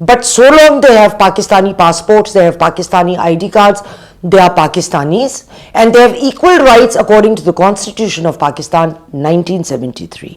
but so long they have Pakistani passports, they have Pakistani ID cards, they are Pakistanis and they have equal rights according to the Constitution of Pakistan 1973.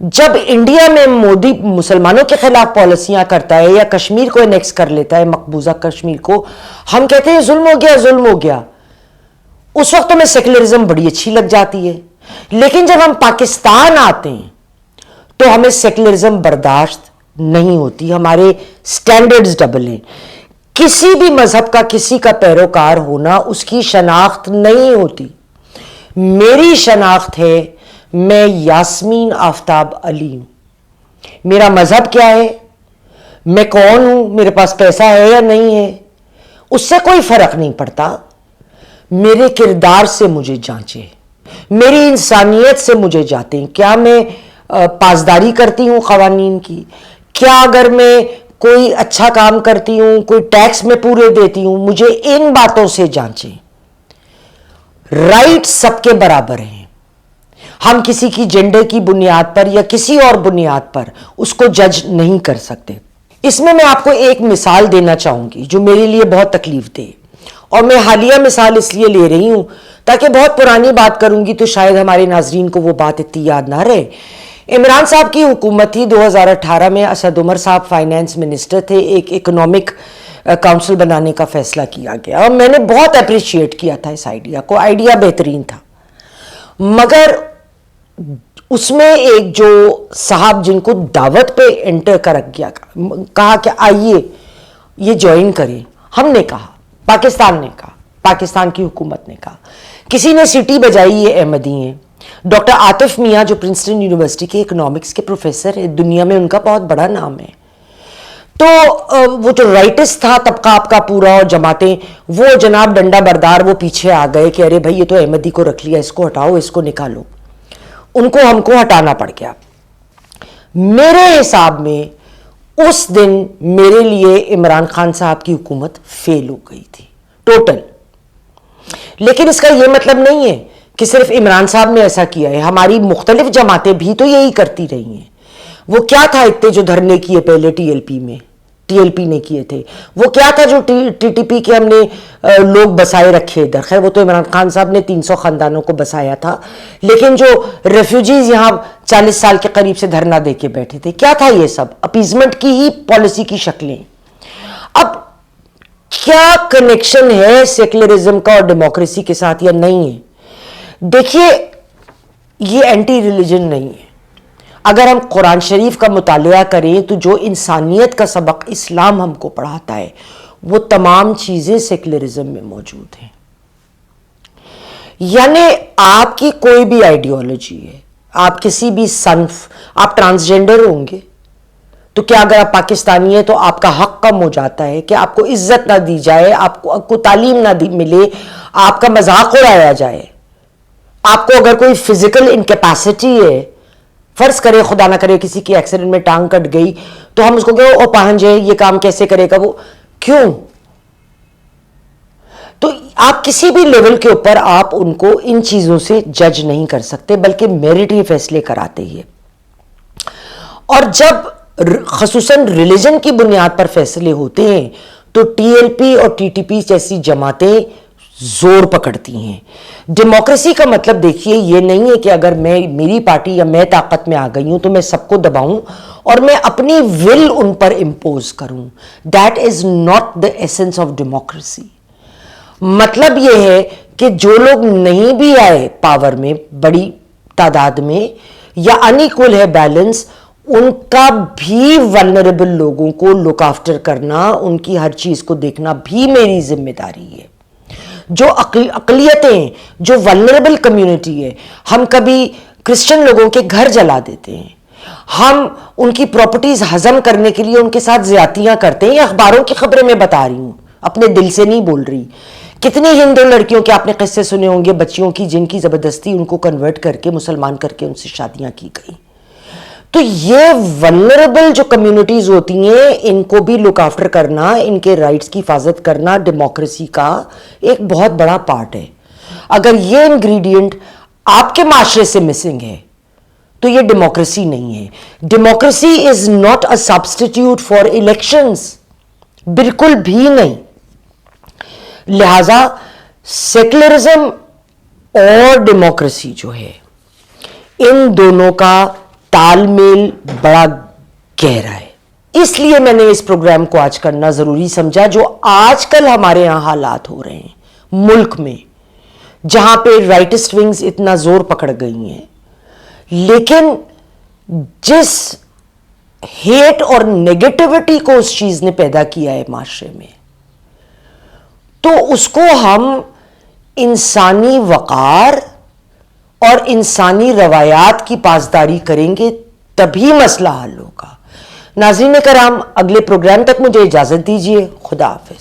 جب India میں مودی مسلمانوں کے خلاف پالیسیاں کرتا ہے یا کشمیر کو انیکس کر لیتا ہے، مقبوضہ کشمیر کو، ہم کہتے ہیں ظلم ہو گیا، ظلم ہو گیا. اس وقت ہمیں سیکولرزم بڑی اچھی لگ جاتی ہے. لیکن جب ہم پاکستان آتے ہیں تو ہمیں سیکولرزم برداشت نہیں ہوتی، ہمارے سٹینڈرڈز ڈبل ہیں. کسی بھی مذہب کا کسی کا پیروکار ہونا اس کی شناخت نہیں ہوتی. میری شناخت ہے، میں یاسمین آفتاب علی ہوں. میرا مذہب کیا ہے، میں کون ہوں، میرے پاس پیسہ ہے یا نہیں ہے، اس سے کوئی فرق نہیں پڑتا. میرے کردار سے مجھے جانچے، میری انسانیت سے مجھے جانتے ہیں. کیا میں پاسداری کرتی ہوں قوانین کی؟ کیا اگر میں کوئی اچھا کام کرتی ہوں، کوئی ٹیکس میں پورے دیتی ہوں؟ مجھے ان باتوں سے جانچیں. رائٹ سب کے برابر ہیں. ہم کسی کی جینڈر کی بنیاد پر یا کسی اور بنیاد پر اس کو جج نہیں کر سکتے. اس میں آپ کو ایک مثال دینا چاہوں گی جو میرے لیے بہت تکلیف دہ، اور میں حالیہ مثال اس لیے لے رہی ہوں تاکہ بہت پرانی بات کروں گی تو شاید ہمارے ناظرین کو وہ بات اتنی یاد نہ رہے. عمران صاحب کی حکومت تھی 2018 میں، اسد عمر صاحب فائنانس منسٹر تھے. ایک اکنامک کاؤنسل بنانے کا فیصلہ کیا گیا اور میں نے بہت اپریشیٹ کیا تھا اس آئیڈیا کو. آئیڈیا بہترین تھا، مگر اس میں ایک جو صاحب جن کو دعوت پہ انٹر کر گیا، کہا کہ آئیے یہ جوائن کریں. ہم نے کہا، پاکستان نے کہا، پاکستان کی حکومت نے کہا. کسی نے سٹی بجائی، یہ احمدی ہیں. ڈاکٹر عاطف میاں جو پرنسٹن یونیورسٹی کے اکنامکس کے پروفیسر ہیں، دنیا میں ان کا بہت بڑا نام ہے. تو وہ جو رائٹس تھا طبقہ آپ کا پورا اور جماعتیں، وہ جناب ڈنڈا بردار وہ پیچھے آ گئے کہ ارے بھائی یہ تو احمدی کو رکھ لیا، اس کو ہٹاؤ، اس کو نکالو. ان کو ہم کو ہٹانا پڑ گیا. میرے حساب میں اس دن میرے لیے عمران خان صاحب کی حکومت فیل ہو گئی تھی ٹوٹل. لیکن اس کا یہ مطلب نہیں ہے کہ صرف عمران صاحب نے ایسا کیا ہے. ہماری مختلف جماعتیں بھی تو یہی کرتی رہی ہیں. وہ کیا تھا اتنے جو دھرنے کیے پہلے ٹی ایل پی میں، ٹی ایل پی نے کیے تھے؟ وہ کیا تھا جو ٹی ٹی پی کے ہم نے لوگ بسائے رکھے ادھر؟ خیر وہ تو عمران خان صاحب نے 300 خاندانوں کو بسایا تھا، لیکن جو ریفیوجیز یہاں 40 سال کے قریب سے دھرنا دے کے بیٹھے تھے، کیا تھا یہ سب؟ اپیزمنٹ کی ہی پالیسی کی شکلیں. اب کیا کنیکشن ہے سیکولرزم کا اور ڈیموکریسی کے ساتھ یا نہیں ہے؟ دیکھیے یہ اینٹی ریلیجن نہیں ہے. اگر ہم قرآن شریف کا مطالعہ کریں تو جو انسانیت کا سبق اسلام ہم کو پڑھاتا ہے وہ تمام چیزیں سیکولرزم میں موجود ہیں. یعنی آپ کی کوئی بھی آئیڈیالوجی ہے، آپ کسی بھی صنف، آپ ٹرانسجینڈر ہوں گے تو کیا اگر آپ پاکستانی ہیں تو آپ کا حق کم ہو جاتا ہے کہ آپ کو عزت نہ دی جائے، آپ کو تعلیم نہ ملے، آپ کا مذاق اڑایا جائے؟ آپ کو اگر کوئی فزیکل انکیپیسٹی ہے، فرض کرے خدا نہ کرے کسی کی ایکسیڈنٹ میں ٹانگ کٹ گئی، تو ہم اس کو کہو او پاہنج ہے، یہ کام کیسے کرے گا وہ؟ کیوں؟ تو آپ کسی بھی لیول کے اوپر آپ ان کو ان چیزوں سے جج نہیں کر سکتے، بلکہ میرٹ ہی فیصلے کراتے ہی. اور جب خصوصاً ریلیجن کی بنیاد پر فیصلے ہوتے ہیں تو ٹی ایل پی اور ٹی ٹی پی جیسی جماعتیں زور پکڑتی ہیں. ڈیموکریسی کا مطلب دیکھیے یہ نہیں ہے کہ اگر میری پارٹی یا میں طاقت میں آ گئی ہوں تو میں سب کو دباؤں اور میں اپنی ول ان پر امپوز کروں. That is not the essence of democracy. مطلب یہ ہے کہ جو لوگ نہیں بھی آئے پاور میں بڑی تعداد میں یا انیکول ہے بیلنس، ان کا بھی ولنریبل لوگوں کو لک آفٹر کرنا، ان کی ہر چیز کو دیکھنا بھی میری ذمہ داری ہے. جو اقلیتیں، جو ولنریبل کمیونٹی ہے، ہم کبھی کرسچن لوگوں کے گھر جلا دیتے ہیں، ہم ان کی پراپرٹیز ہضم کرنے کے لیے ان کے ساتھ زیادتیاں کرتے ہیں. یہ اخباروں کی خبریں میں بتا رہی ہوں، اپنے دل سے نہیں بول رہی. کتنی ہندو لڑکیوں کے آپ نے قصے سنے ہوں گے، بچیوں کی جن کی زبردستی ان کو کنورٹ کر کے مسلمان کر کے ان سے شادیاں کی گئی. تو یہ ولنریبل جو کمیونٹیز ہوتی ہیں ان کو بھی لک آفٹر کرنا، ان کے رائٹس کی حفاظت کرنا ڈیموکریسی کا ایک بہت بڑا پارٹ ہے. اگر یہ انگریڈینٹ آپ کے معاشرے سے مسنگ ہے تو یہ ڈیموکریسی نہیں ہے. Democracy is not a substitute for elections, بالکل بھی نہیں. لہذا سیکولرزم اور ڈیموکریسی جو ہے ان دونوں کا تال میل بڑا گہرا ہے. اس لیے میں نے اس پروگرام کو آج کرنا ضروری سمجھا. جو آج کل ہمارے ہاں حالات ہو رہے ہیں ملک میں, جہاں پہ رائٹسٹ ونگز اتنا زور پکڑ گئی ہیں, لیکن جس ہیٹ اور نیگیٹیوٹی کو اس چیز نے پیدا کیا ہے معاشرے میں, تو اس کو ہم انسانی وقار اور انسانی روایات کی پاسداری کریں گے تبھی مسئلہ حل ہوگا. ناظرین کرام, اگلے پروگرام تک مجھے اجازت دیجیے. خدا حافظ.